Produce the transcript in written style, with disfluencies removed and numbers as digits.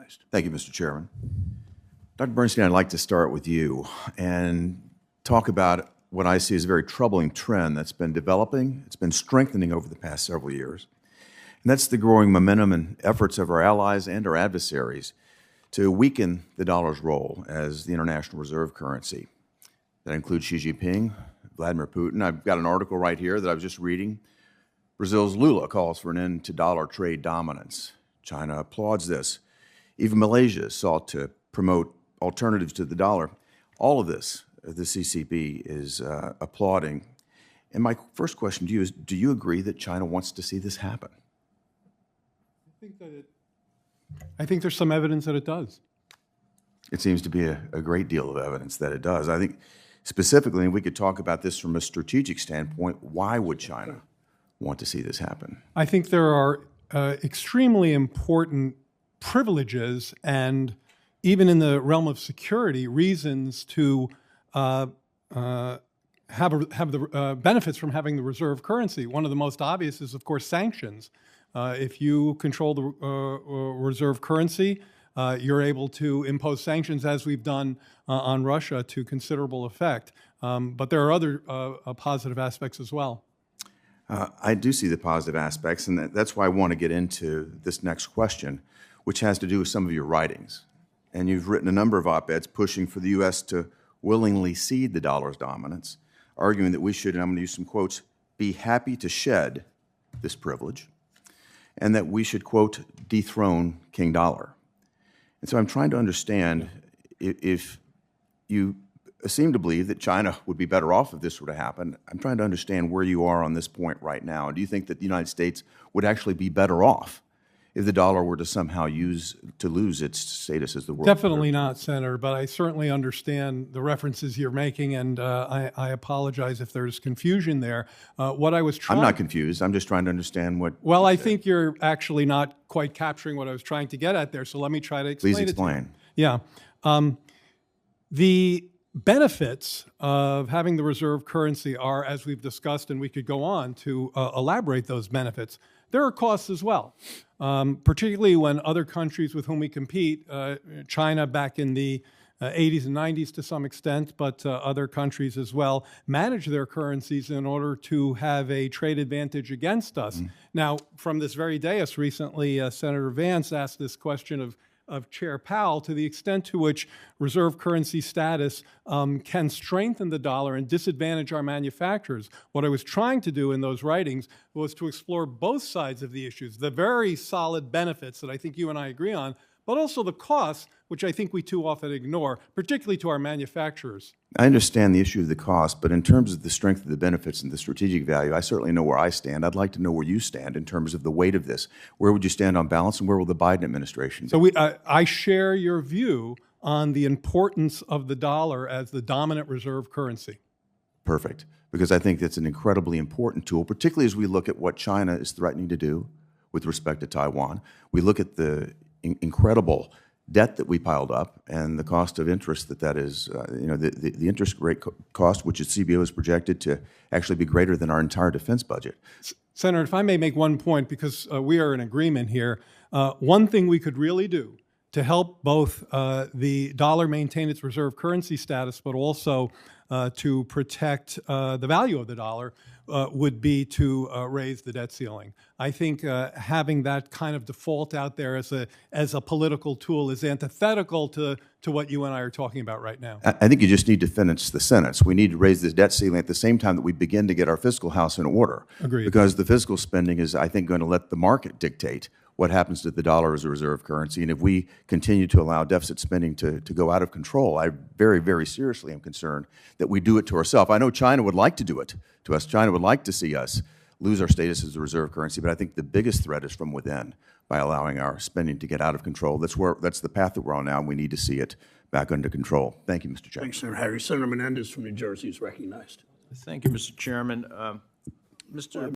recognized. Thank you, Mr. Chairman. Dr. Bernstein, I'd like to start with you and talk about what I see as a very troubling trend that's been developing. It's been strengthening over the past several years. And that's the growing momentum and efforts of our allies and our adversaries to weaken the dollar's role as the international reserve currency. That includes Xi Jinping, Vladimir Putin. I've got an article right here that I was just reading. Brazil's Lula calls for an end to dollar trade dominance. China applauds this. Even Malaysia sought to promote alternatives to the dollar. All of this, the CCP is applauding. And my first question to you is, do you agree that China wants to see this happen? I think there's some evidence that it does. It seems to be a great deal of evidence that it does. I think specifically, and we could talk about this from a strategic standpoint, why would China want to see this happen? I think there are extremely important privileges and even in the realm of security, reasons to have the benefits from having the reserve currency. One of the most obvious is, of course, sanctions. If you control the reserve currency, you're able to impose sanctions, as we've done on Russia, to considerable effect. But there are other positive aspects as well. I do see the positive aspects, and that's why I want to get into this next question, which has to do with some of your writings. And you've written a number of op-eds pushing for the U.S. to willingly cede the dollar's dominance, arguing that we should, and I'm going to use some quotes, be happy to shed this privilege, and that we should, quote, dethrone King Dollar. And so I'm trying to understand if you seem to believe that China would be better off if this were to happen. I'm trying to understand where you are on this point right now. Do you think that the United States would actually be better off if the dollar were to somehow lose its status as the world? Definitely not, Senator, but I certainly understand the references you're making, and I apologize if there's confusion there. What I was trying— I'm not confused. I'm just trying to understand what— Well, I think you're actually not quite capturing what I was trying to get at there, so let me try to explain it. Please explain. Yeah. The benefits of having the reserve currency are, as we've discussed, and we could go on to elaborate those benefits. There are costs as well, particularly when other countries with whom we compete, China back in the 80s and 90s to some extent, but other countries as well, manage their currencies in order to have a trade advantage against us. Now, from this very dais recently, Senator Vance asked this question of Chair Powell, to the extent to which reserve currency status can strengthen the dollar and disadvantage our manufacturers. What I was trying to do in those writings was to explore both sides of the issues, the very solid benefits that I think you and I agree on, but also the costs, which I think we too often ignore, particularly to our manufacturers. I understand the issue of the cost, but in terms of the strength of the benefits and the strategic value, I certainly know where I stand. I'd like to know where you stand in terms of the weight of this. Where would you stand on balance, and where will the Biden administration be? So I share your view on the importance of the dollar as the dominant reserve currency. Perfect, because I think that's an incredibly important tool, particularly as we look at what China is threatening to do with respect to Taiwan. We look at the incredible debt that we piled up and the cost of interest that is, the interest rate cost, which at CBO is projected to actually be greater than our entire defense budget. Senator, if I may make one point, because we are in agreement here, one thing we could really do to help both the dollar maintain its reserve currency status, but also to protect the value of the dollar would be to raise the debt ceiling. I think having that kind of default out there as a political tool is antithetical to what you and I are talking about right now. I think you just need to finish the sentence. We need to raise this debt ceiling at the same time that we begin to get our fiscal house in order. Agreed. Because the fiscal spending is, I think, going to let the market dictate what happens to the dollar as a reserve currency. And if we continue to allow deficit spending to go out of control, I very, very seriously am concerned that we do it to ourselves. I know China would like to do it to us. China would like to see us lose our status as a reserve currency, but I think the biggest threat is from within by allowing our spending to get out of control. That's the path that we're on now, and we need to see it back under control. Thank you, Mr. Chairman. Thanks, Senator Harry. Senator Menendez from New Jersey is recognized. Thank you, Mr. Chairman. Mr.